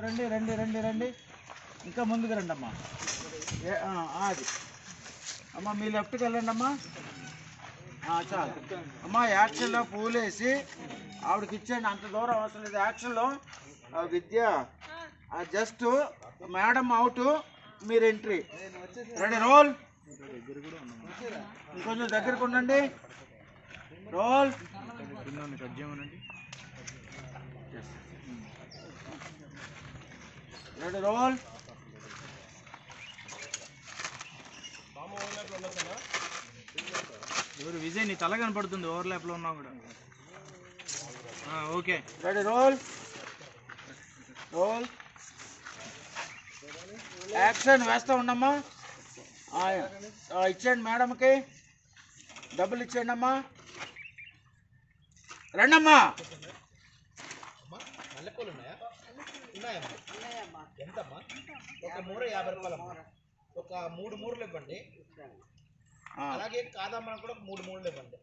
రండి రండి రండి రండి, ఇంకా ముందుకు రండి అమ్మా. అది అమ్మ మీ లెఫ్ట్కి వెళ్ళండి అమ్మా. చాలు అమ్మా. యాక్షన్లో పూలేసి ఆవిడకి ఇచ్చేయండి, అంత దూరం అవసరం లేదు. యాక్షన్లో విద్య జస్ట్ మేడం అవుట్, మీరు ఎంట్రీ. Ready roll. ఇంకొంచెం దగ్గరకు ఉండండి. రోల్. Ready roll. ఎవరు విజయ్, నీ తల కనపడుతుంది ఓవర్లాప్ లో ఉన్నా కూడా. Okay ready roll. Roll. Action వేస్తూ ఉండమ్మా. ఇచ్చేయండి మేడంకి, డబ్బులు ఇచ్చేయండి అమ్మా. రండమ్మా. మల్లెపూలు ఉన్నాయా? ఉన్నాయమ్మా. ఎంతమ్మా? ఒక మూర 50 రూపాయలమ్మా. ఒక 3 మూరలు ఇవ్వండి. అలాగే కాదమ్మా కూడా 3 మూరలు ఇవ్వండి.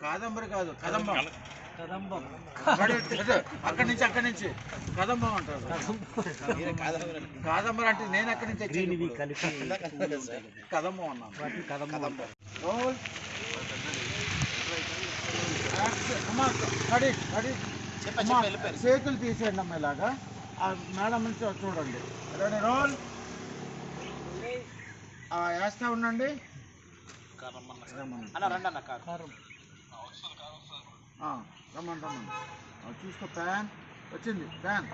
కాదంబరి కాదు, కదంబం. కదంబం అక్కడి నుంచి కదంబం అంటారు. కాదంబరి అంటే నేను అక్కడి నుంచి కదంబం అన్నాను. రోల్. చేతులు తీసేయండి అమ్మ ఇలాగా. మేడం నుంచి చూడండి. Ready roll. వేస్తా ఉండండి. రమ్మని చూసుకో. ప్యాన్ వచ్చింది. ప్యాన్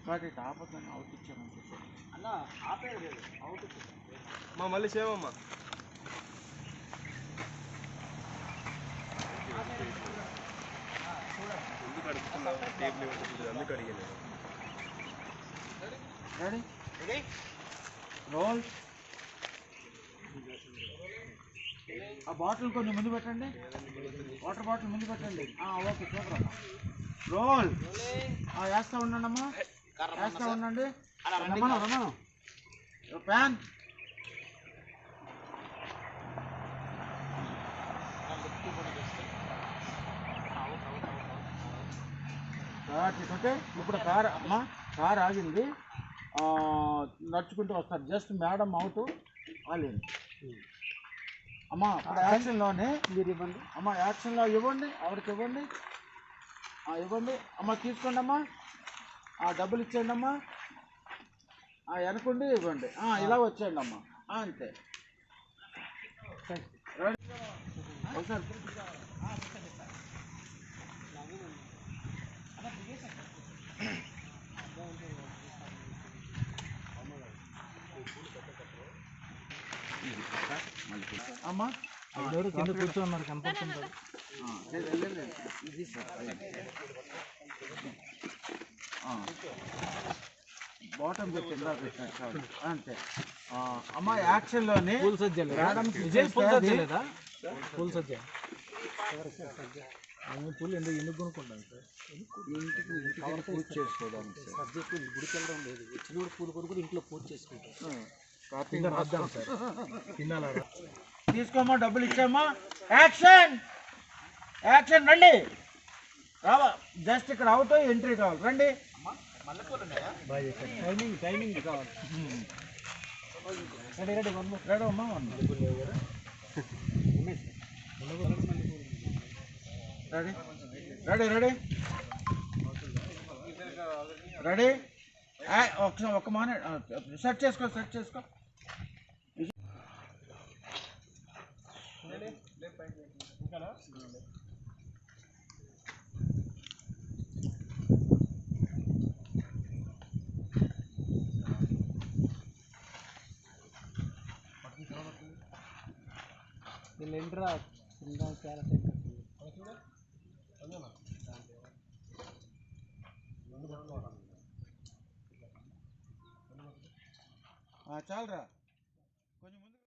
కాబట్టి ఆపదని అవుట్ ఇచ్చాను అన్న. ఆపేది అవుట్ మా మళ్ళీ సేవమ్మా. Ready roll. ఆ బాటిల్ కొంచెం ముందు పెట్టండి, వాటర్ బాటిల్ ముందు పెట్టండి. ఓకే సూపర్ అమ్మా. రోల్. వేస్తూ ఉండండి అమ్మా, వేస్తూ ఉండండి. రమ్మను. ప్యాన్ తీసుకుంటే ఇప్పుడు కార్ అమ్మా, కార్ ఆగింది. నడుచుకుంటూ వస్తారు. జస్ట్ మేడం అవుట్ ఆలేదు అమ్మా. ఇప్పుడు యాక్షన్లోనే మీరు ఇవ్వండి అమ్మా. యాక్షన్లో ఇవ్వండి, ఆవిడకి ఇవ్వండి. ఇవ్వండి అమ్మ, తీసుకోండి అమ్మా. డబ్బులు ఇచ్చేయండి అమ్మా. వెనకుండి ఇవ్వండి. ఇలా వచ్చేయండి అమ్మా. అంతే. ఒకసారి అమ్మా, ఎవరు కింద కూర్చోన్నారు కనపడుతుంది. ఇది సార్ బాటం పెట్టిందా పెట్టినట్టు అంతే. అమ్మ యాక్షన్లోనే పూల్ సజ్జ పూలు ఎందుకు కొనుక్కుంటాను సార్? ఇంటికి పూజ చేసుకోవడానికి సబ్జెక్టు గుడికి వెళ్ళడం లేదు. వచ్చినప్పుడు పూలు కొనుక్కొని ఇంట్లో పూజ చేసుకుంటాం. రాద్దాం సార్. తీసుకోమ్మా, డబ్బులు ఇచ్చామ్మా. యాక్షన్. యాక్షన్. రండి. రావా. జస్ట్ ఇక్కడ అవుట్, ఎంట్రీ కావాలి. రండి. టైమింగ్ కావాలి. రెడీ అమ్మా. Ready ready ready. ఒక మానే సెట్ చేసుకో. ఏంట్రా చాలా చాలరా.